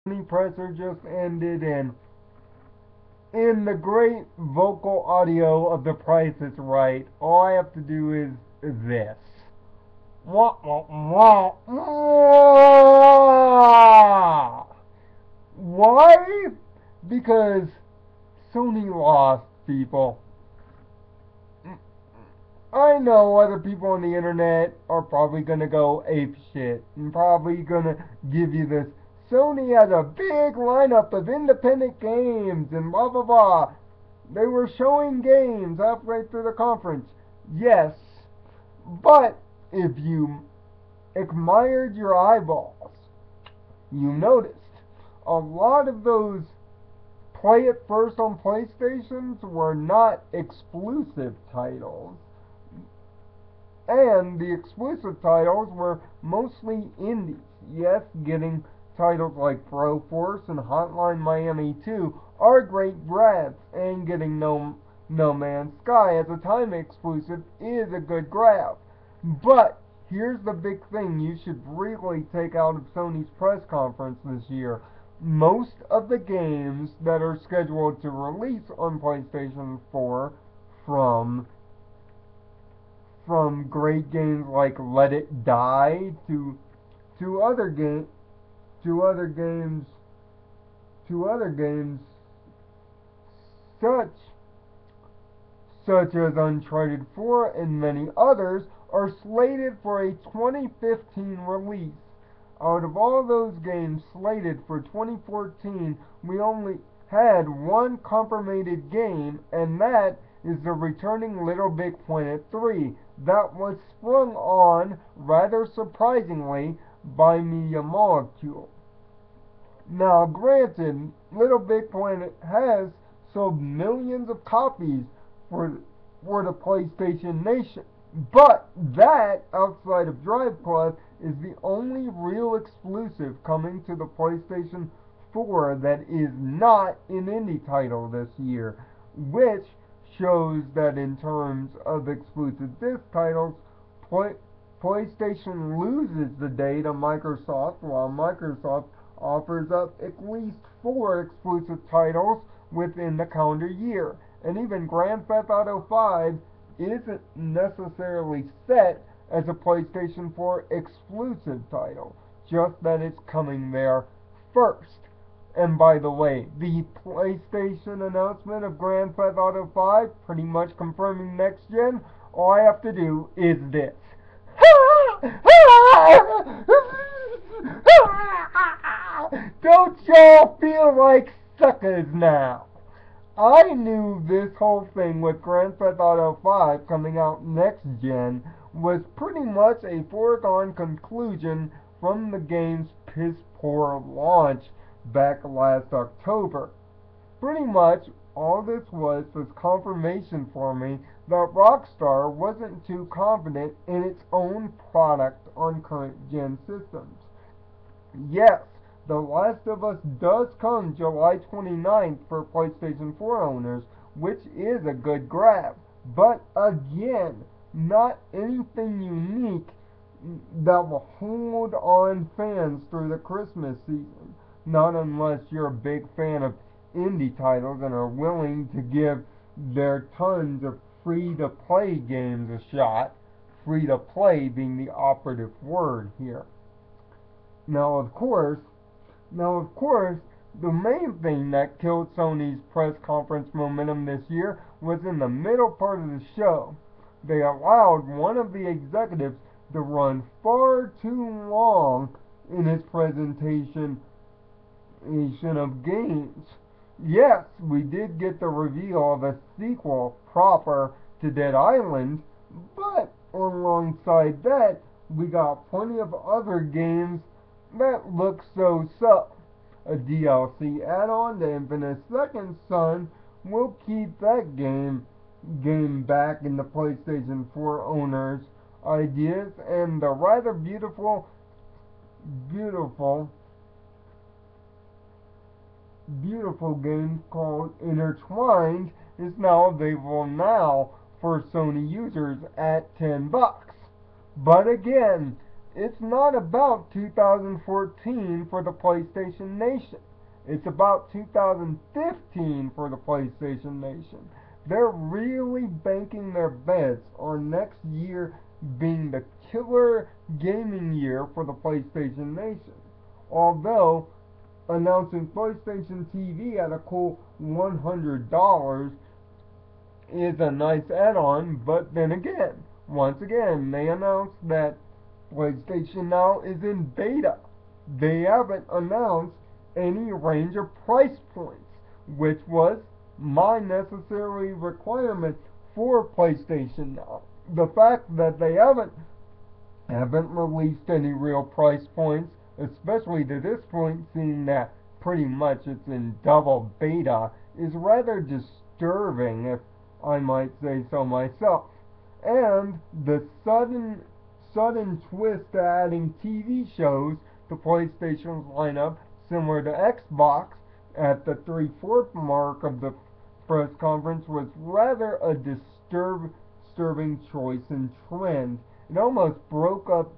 Sony presser just ended, and in the great vocal audio of The Price is Right, all I have to do is this. Wah, wah, wah, wah. Why? Because Sony lost, people. I know other people on the internet are probably gonna go ape shit and probably gonna give you this. Sony has a big lineup of independent games and blah blah blah. They were showing games halfway through the conference. Yes, but if you admired your eyeballs, you noticed a lot of those play it first on PlayStations were not exclusive titles. And the exclusive titles were mostly indies. Yes, getting titles like Broforce and Hotline Miami 2 are great grabs, and getting No Man's Sky as a time exclusive is a good grab. But here's the big thing you should really take out of Sony's press conference this year. Most of the games that are scheduled to release on PlayStation 4 from great games like Let It Die to other game to other games to other games such such as Uncharted 4 and many others are slated for a 2015 release. Out of all those games slated for 2014, we only had one confirmed game, and that is the returning Little Big Planet 3 that was sprung on, rather surprisingly, by Media Molecule. Now, granted, Little Big Planet has sold millions of copies for the PlayStation Nation, but that, outside of Drive Club, is the only real exclusive coming to the PlayStation 4 that is not an indie title this year, which shows that in terms of exclusive disc titles, PlayStation loses the day to Microsoft, while Microsoft offers up at least 4 exclusive titles within the calendar year. And even Grand Theft Auto 5 isn't necessarily set as a PlayStation 4 exclusive title, just that it's coming there first. And by the way, the PlayStation announcement of Grand Theft Auto 5 pretty much confirming next gen, all I have to do is this. Don't y'all feel like suckers now? I knew this whole thing with Grand Theft Auto 5 coming out next gen was pretty much a foregone conclusion from the game's piss poor launch back last October. Pretty much all this was confirmation for me that Rockstar wasn't too confident in its own product on current gen systems. Yes, The Last of Us does come July 29th for PlayStation 4 owners, which is a good grab. But again, not anything unique that will hold on fans through the Christmas season. Not unless you're a big fan of indie titles and are willing to give their tons of free-to-play games a shot. Free-to-play being the operative word here. Now, of course, the main thing that killed Sony's press conference momentum this year was in the middle part of the show. They allowed one of the executives to run far too long in his presentation of games. Yes, we did get the reveal of a sequel proper to Dead Island, but alongside that, we got plenty of other games that look so-so. A DLC add-on to Infinite Second Son will keep that game back in the PlayStation 4 owners' ideas, and the rather beautiful game called Intertwined is now available now for Sony users at $10. But again, it's not about 2014 for the PlayStation Nation. It's about 2015 for the PlayStation Nation. They're really banking their bets on next year being the killer gaming year for the PlayStation Nation. Although announcing PlayStation TV at a cool $100 is a nice add-on, but then again, once again, they announced that PlayStation Now is in beta. They haven't announced any range of price points, which was my necessary requirement for PlayStation Now. The fact that they haven't released any real price points, especially to this point, seeing that pretty much it's in double beta, is rather disturbing, if I might say so myself. And the sudden twist to adding TV shows to PlayStation's lineup, similar to Xbox, at the 3/4 mark of the press conference, was rather a disturbing choice and trend. It almost broke up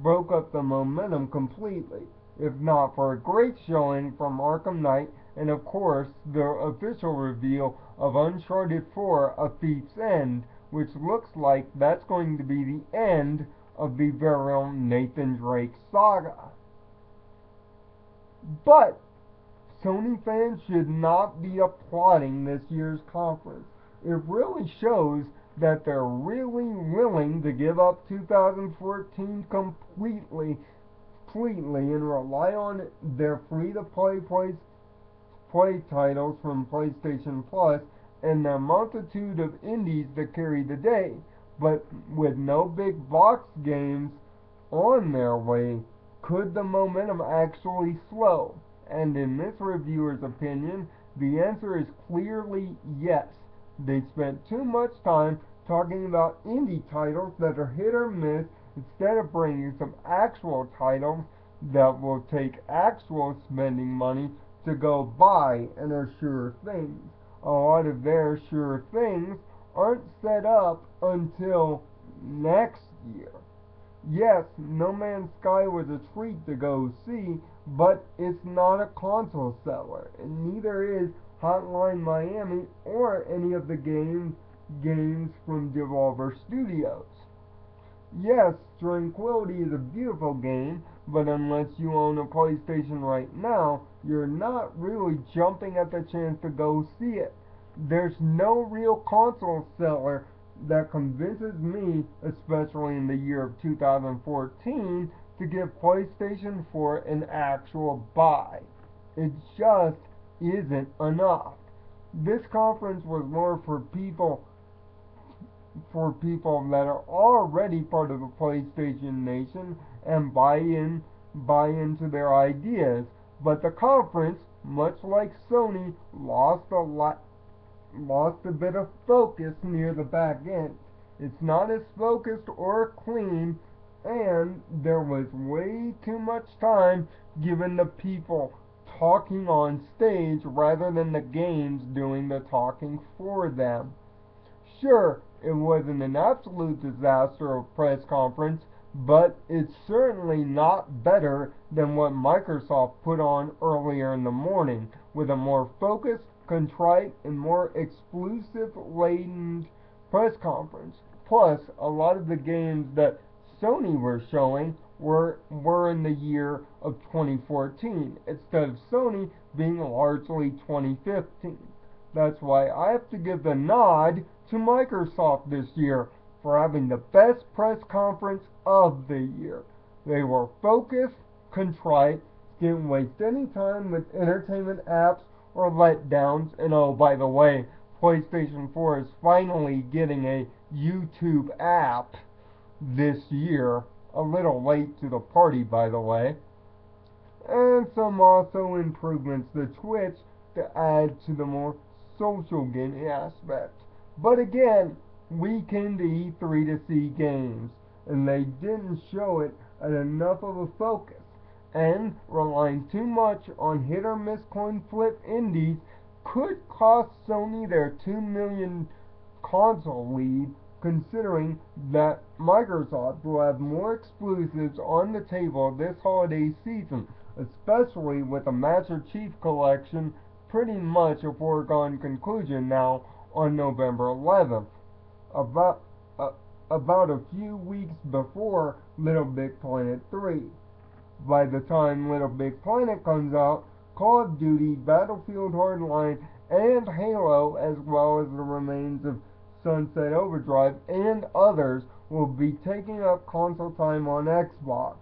the momentum completely, if not for a great showing from Arkham Knight, and of course the official reveal of Uncharted 4: A Thief's End, which looks like that's going to be the end of the very own Nathan Drake saga. But Sony fans should not be applauding this year's conference. It really shows that they're really willing to give up 2014 completely and rely on their free-to-play play titles from PlayStation Plus and their multitude of indies that carry the day. But with no big box games on their way, could the momentum actually slow? And in this reviewer's opinion, the answer is clearly yes. They spent too much time talking about indie titles that are hit or miss instead of bringing some actual titles that will take actual spending money to go buy and are sure things. A lot of their sure things aren't set up until next year. Yes, No Man's Sky was a treat to go see, but it's not a console seller, and neither is Hotline Miami or any of the games from Devolver Studios. Yes, Tranquility is a beautiful game, but unless you own a PlayStation right now, you're not really jumping at the chance to go see it. There's no real console seller that convinces me, especially in the year of 2014, to give PlayStation 4 an actual buy. It just isn't enough. This conference was more for people that are already part of the PlayStation Nation and buy into their ideas. But the conference, much like Sony, lost a bit of focus near the back end. It's not as focused or clean, and there was way too much time given to people talking on stage rather than the games doing the talking for them. Sure, it wasn't an absolute disaster of press conference, but it's certainly not better than what Microsoft put on earlier in the morning, with a more focused, contrite, and more exclusive-laden press conference. Plus, a lot of the games that Sony were showing were in the year of 2014, instead of Sony being largely 2015. That's why I have to give the nod to Microsoft this year for having the best press conference of the year. They were focused, contrite, didn't waste any time with entertainment apps or letdowns, and oh, by the way, PlayStation 4 is finally getting a YouTube app this year. A little late to the party, by the way. And some also improvements to Twitch to add to the more social gaming aspect. But again, we came to E3 to see games, and they didn't show it at enough of a focus. And relying too much on hit or miss coin flip indies could cost Sony their 2 million console lead considering that Microsoft will have more exclusives on the table this holiday season, especially with the Master Chief Collection pretty much a foregone conclusion now on November 11th. About, uh, about a few weeks before Little Big Planet 3. By the time Little Big Planet comes out, Call of Duty, Battlefield Hardline, and Halo, as well as the remains of Sunset Overdrive and others, will be taking up console time on Xbox,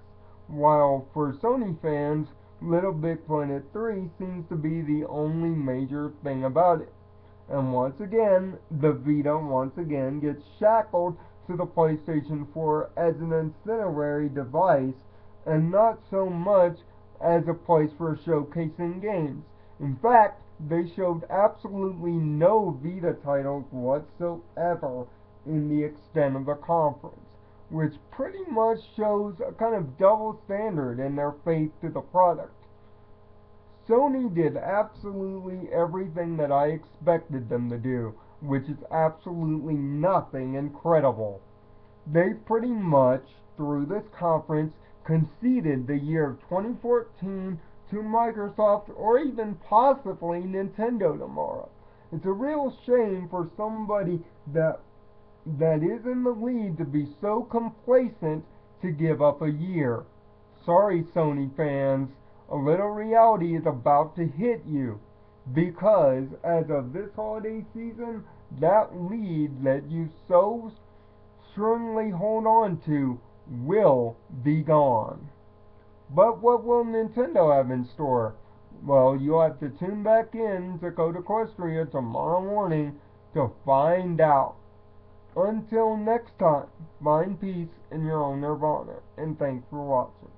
while for Sony fans, Little Big Planet 3 seems to be the only major thing about it. And once again, the Vita once again gets shackled to the PlayStation 4 as an ancillary device and not so much as a place for showcasing games. In fact, they showed absolutely no Vita titles whatsoever in the extent of the conference, which pretty much shows a kind of double standard in their faith to the product. Sony did absolutely everything that I expected them to do, which is absolutely nothing incredible. They pretty much, through this conference, conceded the year of 2014 to Microsoft or even possibly Nintendo tomorrow. It's a real shame for somebody that is in the lead to be so complacent to give up a year. Sorry, Sony fans, a little reality is about to hit you, because as of this holiday season, that lead that you so strongly hold on to will be gone. But what will Nintendo have in store? Well, you'll have to tune back in to Code Equestria tomorrow morning to find out. Until next time, find peace in your own nirvana, and thanks for watching.